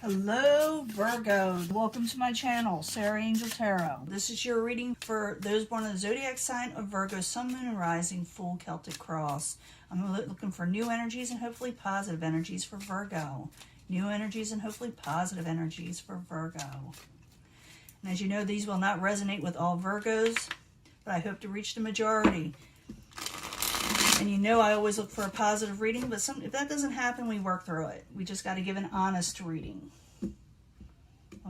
Hello Virgo, welcome to my channel, Sarah Angel Tarot. This is your reading for those born in the zodiac sign of Virgo, Sun, Moon, and Rising, full Celtic cross. I'm looking for new energies and hopefully positive energies for Virgo. New energies and hopefully positive energies for Virgo. And as you know, these will not resonate with all Virgos, but I hope to reach the majority. And you know I always look for a positive reading, but if that doesn't happen, we work through it. We just got to give an honest reading.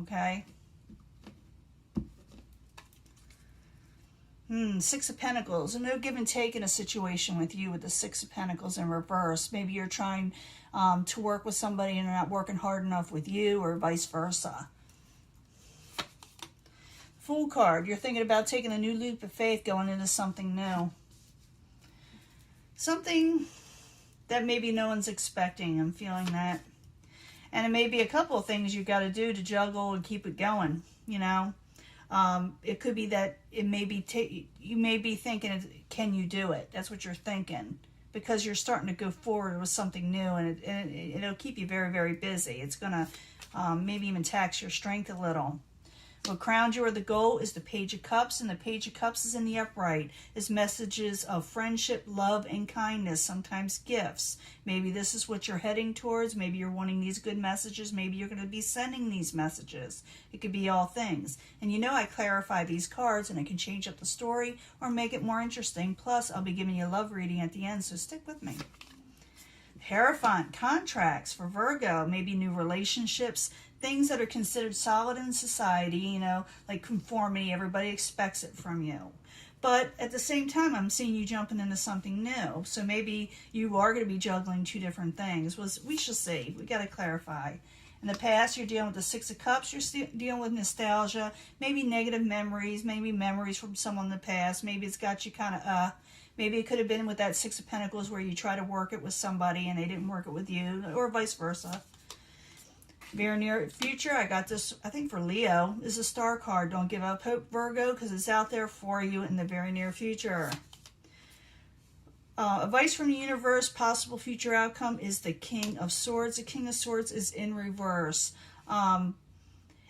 Okay? Six of Pentacles. No give and take in a situation with you with the Six of Pentacles in reverse. Maybe you're trying to work with somebody and they're not working hard enough with you, or vice versa. Fool card. You're thinking about taking a new leap of faith, going into something new. Something that maybe no one's expecting. I'm feeling that. And it may be a couple of things you got to do to juggle and keep it going, you know. It could be that it may be you may be thinking, can you do it? That's what you're thinking. Because you're starting to go forward with something new, and it'll keep you very, very busy. It's going to maybe even tax your strength a little. What crowned you or the goal is the Page of Cups, and the Page of Cups is in the upright. It's messages of friendship, love, and kindness, sometimes gifts. Maybe this is what you're heading towards. Maybe you're wanting these good messages. Maybe you're going to be sending these messages. It could be all things. And you know I clarify these cards, and I can change up the story or make it more interesting. Plus, I'll be giving you a love reading at the end, so stick with me. Hierophant, contracts for Virgo, maybe new relationships, things that are considered solid in society, you know, like conformity. Everybody expects it from you. But at the same time, I'm seeing you jumping into something new. So maybe you are going to be juggling two different things. We shall see. We got to clarify. In the past, you're dealing with the Six of Cups. You're still dealing with nostalgia, maybe negative memories, maybe memories from someone in the past. Maybe it's got you kind of, maybe it could have been with that Six of Pentacles where you try to work it with somebody and they didn't work it with you, or vice versa. Very near future, I got this, I think for Leo, is a star card. Don't give up hope, Virgo, because it's out there for you in the very near future. Advice from the universe, possible future outcome is the King of Swords. The King of Swords is in reverse.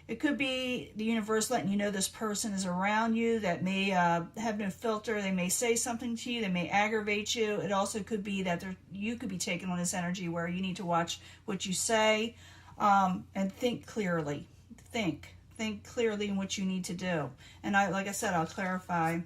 It could be the universe letting you know this person is around you that may have no filter. They may say something to you. They may aggravate you. It also could be that you could be taking on this energy where you need to watch what you say and think clearly. Think clearly in what you need to do. And like I said, I'll clarify.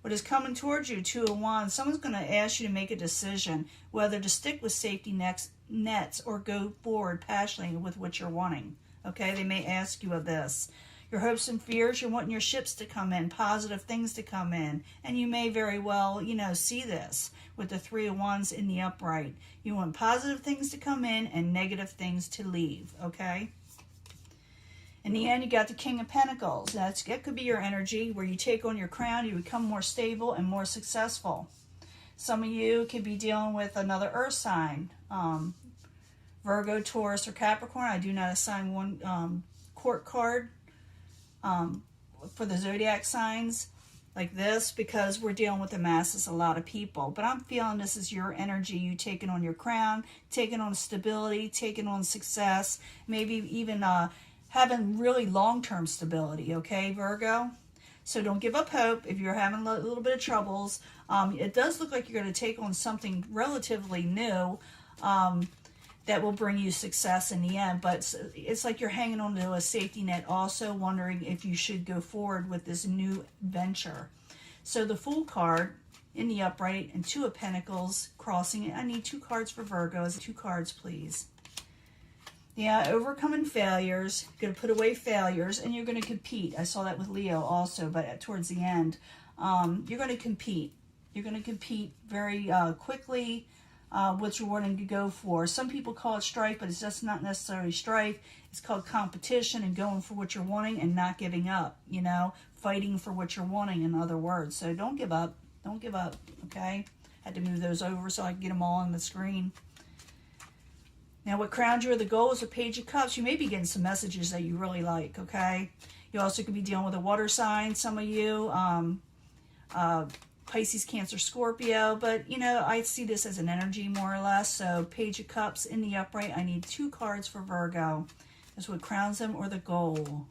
What is coming towards you, Two of Wands, someone's going to ask you to make a decision whether to stick with safety nets or go forward passionately with what you're wanting. Okay, they may ask you of this. Your hopes and fears, you're wanting your ships to come in, positive things to come in. And you may very well, you know, see this with the Three of Wands in the upright. You want positive things to come in and negative things to leave, okay? In the end, you got the King of Pentacles. That could be your energy where you take on your crown, you become more stable and more successful. Some of you could be dealing with another earth sign. Virgo, Taurus, or Capricorn. I do not assign one court card for the zodiac signs like this because we're dealing with the masses, a lot of people. But I'm feeling this is your energy, you taking on your crown, taking on stability, taking on success, maybe even having really long-term stability, okay, Virgo? So don't give up hope if you're having a little bit of troubles. It does look like you're going to take on something relatively new that will bring you success in the end. But it's like you're hanging on to a safety net also, wondering if you should go forward with this new venture. So the Fool card in the upright and Two of Pentacles crossing it. I need two cards for Virgos. Two cards, please. Yeah, overcoming failures. You're going to put away failures, and you're going to compete. I saw that with Leo also, but towards the end. You're going to compete. You're going to compete very quickly. What you're wanting to go for. Some people call it strife, but it's just not necessarily strife. It's called competition and going for what you're wanting and not giving up, you know, fighting for what you're wanting, in other words. So don't give up. Don't give up, okay? Had to move those over so I can get them all on the screen. Now, what crowned you or the goal is a Page of Cups. You may be getting some messages that you really like, okay? You also could be dealing with a water sign, some of you. Pisces, Cancer, Scorpio, but you know, I see this as an energy more or less. So Page of Cups in the upright. I need two cards for Virgo. is what crowns them, or the goal.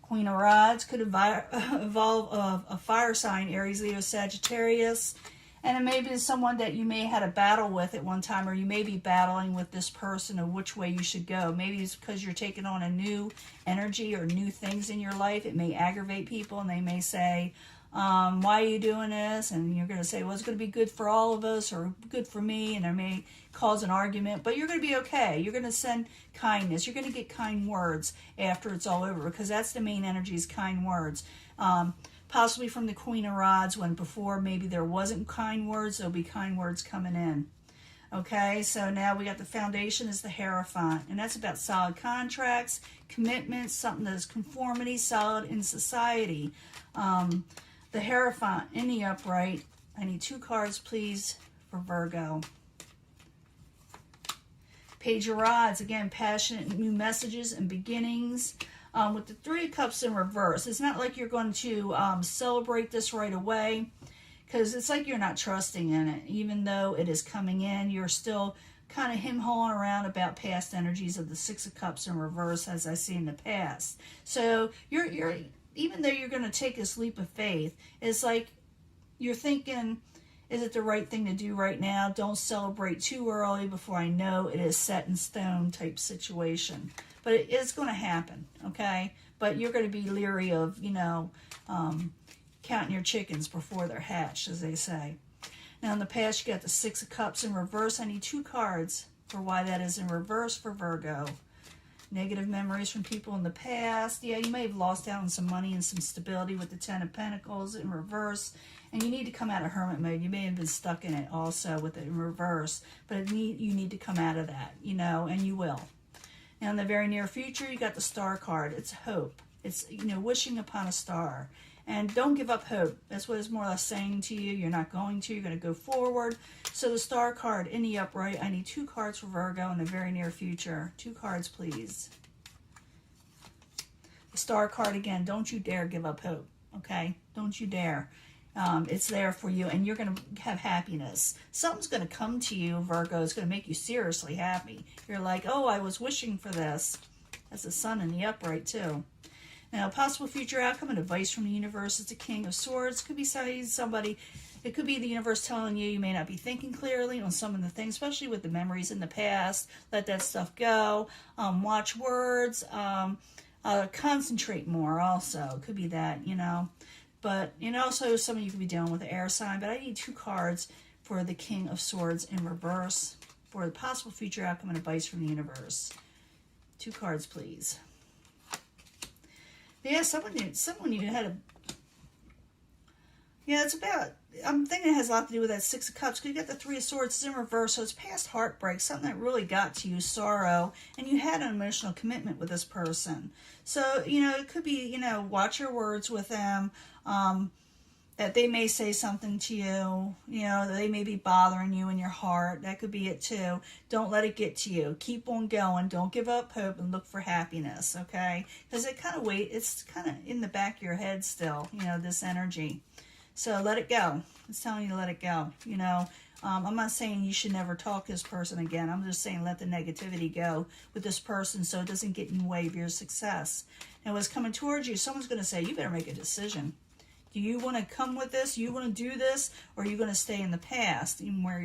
Queen of Rods could involve a fire sign, Aries, Leo, Sagittarius. And it may be someone that you may have had a battle with at one time, or you may be battling with this person of which way you should go. Maybe it's because you're taking on a new energy or new things in your life. It may aggravate people, and they may say, why are you doing this? And you're going to say, well, it's going to be good for all of us, or good for me, and it may cause an argument, but you're going to be okay. You're going to send kindness. You're going to get kind words after it's all over, because that's the main energy, is kind words. Possibly from the Queen of Rods, when before maybe there wasn't kind words, there'll be kind words coming in. Okay, so now we got the foundation is the Hierophant, and that's about solid contracts, commitments, something that is conformity, solid in society. The Hierophant in the upright. I need 2 cards, please, for Virgo. Page of Rods, again, passionate new messages and beginnings. With the 3 of Cups in reverse, it's not like you're going to celebrate this right away, because it's like you're not trusting in it. Even though it is coming in, you're still kind of him-hawing around about past energies of the 6 of Cups in reverse, as I see in the past. So you're even though you're going to take this leap of faith, it's like you're thinking, is it the right thing to do right now? Don't celebrate too early before I know it is set in stone type situation. But it is going to happen, okay? But you're going to be leery of, counting your chickens before they're hatched, as they say. Now, in the past, you got the 6 of Cups in reverse. I need 2 cards for why that is in reverse for Virgo. Negative memories from people in the past. Yeah, you may have lost out on some money and some stability with the 10 of Pentacles in reverse. And you need to come out of hermit mode. You may have been stuck in it also with it in reverse. But you need to come out of that, and you will. Now, in the very near future, you got the Star card. It's hope. It's, wishing upon a star. And don't give up hope. That's what it's more or less saying to you. You're not going to. You're going to go forward. So the Star card in the upright. I need 2 cards for Virgo in the very near future. 2 cards, please. The Star card again. Don't you dare give up hope. Okay? Don't you dare. It's there for you, and you're going to have happiness. Something's going to come to you, Virgo. It's going to make you seriously happy. You're like, oh, I was wishing for this. That's the Sun in the upright, too. Now, possible future outcome and advice from the universe is the King of Swords. Could be somebody, it could be the universe telling you may not be thinking clearly on some of the things, especially with the memories in the past. Let that stuff go. Watch words. Concentrate more also. It could be that, But, also some of you could be dealing with the air sign. But I need 2 cards for the King of Swords in reverse for the possible future outcome and advice from the universe. 2 cards, please. Yeah, someone you had a... Yeah, it's about... I'm thinking it has a lot to do with that 6 of Cups. Because you got the 3 of Swords it's in reverse, so it's past heartbreak. Something that really got to you, sorrow. And you had an emotional commitment with this person. So, it could be, watch your words with them. That they may say something to you. They may be bothering you in your heart. That could be it too. Don't let it get to you. Keep on going. Don't give up hope and look for happiness, okay? Because it's kind of in the back of your head still, this energy. So let it go. It's telling you to let it go, I'm not saying you should never talk to this person again. I'm just saying let the negativity go with this person so it doesn't get in the way of your success. And what's coming towards you, someone's going to say, you better make a decision. Do you want to come with this? You want to do this? Or are you going to stay in the past, even where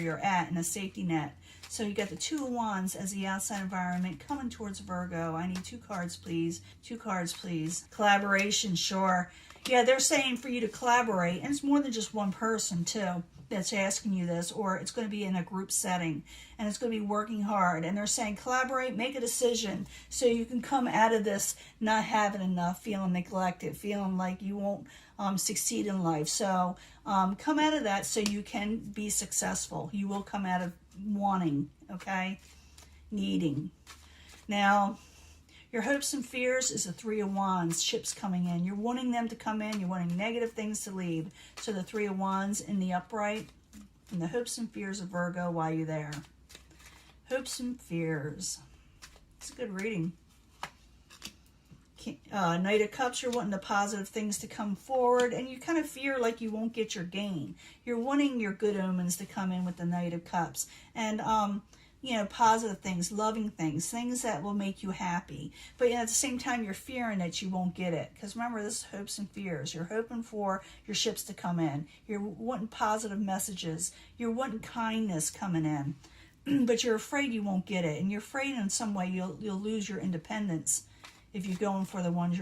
you're at in a safety net? So you got the 2 of Wands as the outside environment coming towards Virgo. I need 2 cards, please. 2 cards, please. Collaboration, sure. Yeah, they're saying for you to collaborate. And it's more than just one person, too, that's asking you this. Or it's going to be in a group setting. And it's going to be working hard. And they're saying collaborate, make a decision. So you can come out of this not having enough, feeling neglected, feeling like you won't succeed in life. So come out of that so you can be successful. You will come out of wanting, okay? Needing. Now, your hopes and fears is the 3 of Wands, ships coming in. You're wanting them to come in. You're wanting negative things to leave. So the 3 of Wands in the upright. And the hopes and fears of Virgo while you're there. Hopes and fears. It's a good reading. Knight of Cups, you're wanting the positive things to come forward, and you kind of fear like you won't get your gain. You're wanting your good omens to come in with the Knight of Cups. And positive things, loving things, things that will make you happy. But at the same time, you're fearing that you won't get it. Because remember, this is hopes and fears. You're hoping for your ships to come in. You're wanting positive messages. You're wanting kindness coming in. But you're afraid you won't get it. And you're afraid in some way you'll lose your independence if you're going for the ones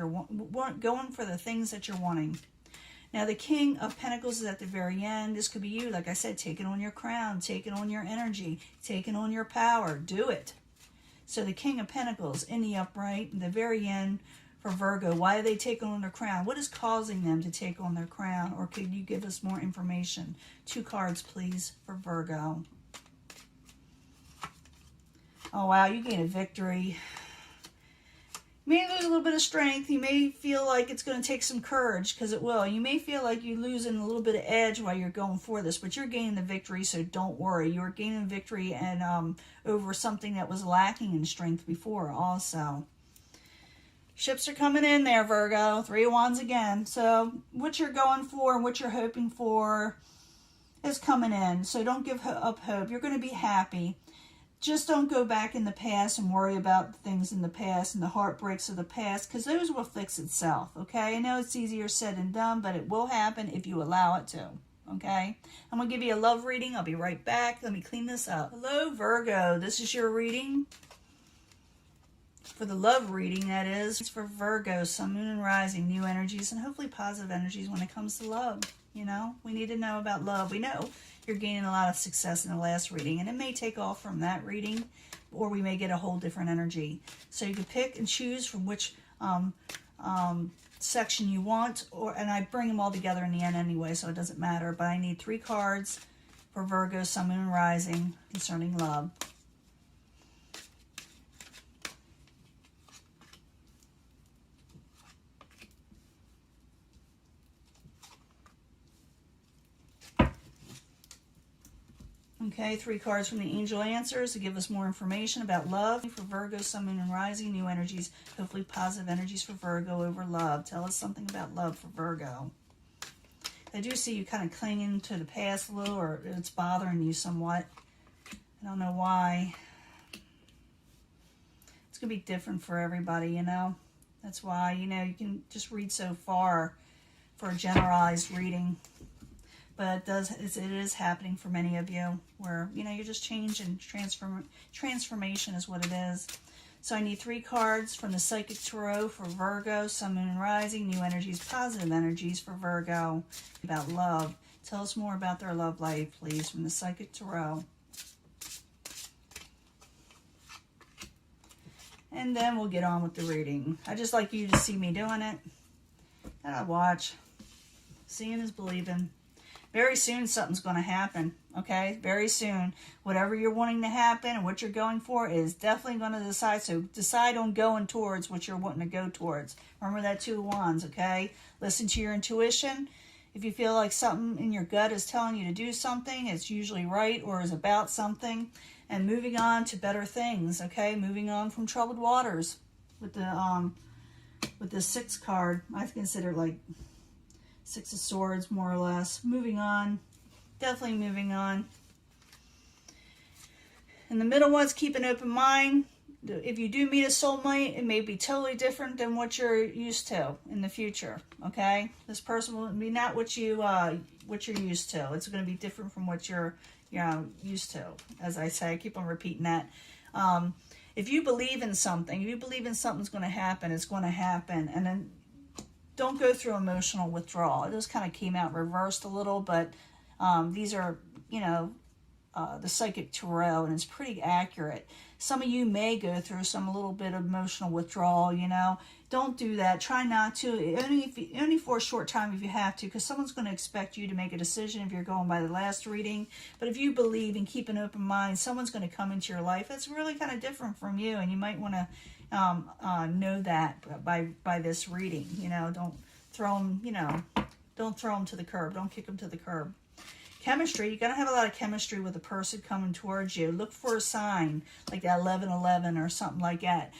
going for the things that you're wanting. Now, the King of Pentacles is at the very end. This could be you, like I said, taking on your crown, taking on your energy, taking on your power. Do it. So the King of Pentacles in the upright, in the very end for Virgo. Why are they taking on their crown? What is causing them to take on their crown? Or could you give us more information? 2 cards, please, for Virgo. Oh, wow, you gain a victory. You may lose a little bit of strength. You may feel like it's going to take some courage, because it will. You may feel like you're losing a little bit of edge while you're going for this, but you're gaining the victory, so don't worry. You're gaining victory and over something that was lacking in strength before also. Ships are coming in there, Virgo. 3 of Wands again. So what you're going for and what you're hoping for is coming in. So don't give up hope. You're going to be happy. Just don't go back in the past and worry about things in the past and the heartbreaks of the past, because those will fix itself, okay? I know it's easier said than done, but it will happen if you allow it to, okay? I'm going to give you a love reading. I'll be right back. Let me clean this up. Hello, Virgo. This is your reading. For the love reading, that is. It's for Virgo, Sun, Moon, and Rising, new energies, and hopefully positive energies when it comes to love. We need to know about love. We know you're gaining a lot of success in the last reading, and it may take off from that reading, or we may get a whole different energy. So you can pick and choose from which section you want, and I bring them all together in the end anyway, so it doesn't matter. But I need 3 cards for Virgo, Sun, Moon, and Rising concerning love. Okay, 3 cards from the Angel Answers to give us more information about love. For Virgo, Sun, Moon, and Rising, new energies, hopefully positive energies for Virgo over love. Tell us something about love for Virgo. I do see you kind of clinging to the past a little, or it's bothering you somewhat. I don't know why. It's going to be different for everybody, That's why, you can just read so far for a generalized reading. But it is happening for many of you where, you're just changing. Transformation is what it is. So I need 3 cards from the Psychic Tarot for Virgo, Sun, Moon, and Rising, new energies, positive energies for Virgo, about love. Tell us more about their love life, please, from the Psychic Tarot. And then we'll get on with the reading. I just like you to see me doing it. And I watch. Seeing is believing. Very soon something's going to happen, okay? Very soon. Whatever you're wanting to happen and what you're going for is definitely going to decide. So decide on going towards what you're wanting to go towards. Remember that 2 of Wands, okay? Listen to your intuition. If you feel like something in your gut is telling you to do something, it's usually right or is about something. And moving on to better things, okay? Moving on from troubled waters. With the 6 card, I consider like 6 of Swords, more or less. Moving on. Definitely moving on. And the middle ones, keep an open mind. If you do meet a soulmate, it may be totally different than what you're used to in the future. Okay? This person will be not what you're used to. It's going to be different from what you're used to. As I say, I keep on repeating that. If you believe in something, if you believe in something's going to happen, it's going to happen. And then don't go through emotional withdrawal. It just kind of came out reversed a little, but these are, the Psychic Tarot, and it's pretty accurate. Some of you may go through some little bit of emotional withdrawal, Don't do that. Try not to. Only for a short time if you have to, because someone's going to expect you to make a decision if you're going by the last reading. But if you believe and keep an open mind, someone's going to come into your life that's really kind of different from you, and you might want to know that by this reading. Don't throw them. Don't throw them to the curb. Don't kick them to the curb. Chemistry, you're going to have a lot of chemistry with a person coming towards you. Look for a sign, like that 1111 or something like that.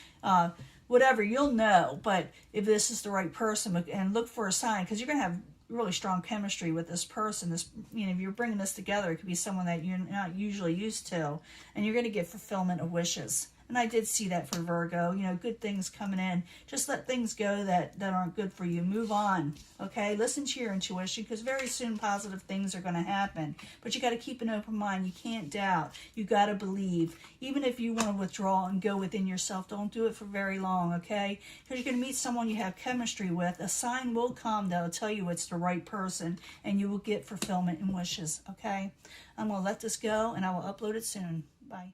Whatever, you'll know. But if this is the right person, and look for a sign, because you're going to have really strong chemistry with this person. This, you know, if you're bringing this together, it could be someone that you're not usually used to, and you're going to get fulfillment of wishes. And I did see that for Virgo, you know, good things coming in. Just let things go that aren't good for you. Move on, okay? Listen to your intuition, because very soon positive things are going to happen. But you got to keep an open mind. You can't doubt. You got to believe. Even if you want to withdraw and go within yourself, don't do it for very long, okay? Because you're going to meet someone you have chemistry with. A sign will come that'll tell you it's the right person, and you will get fulfillment and wishes, okay? I'm going to let this go, and I will upload it soon. Bye.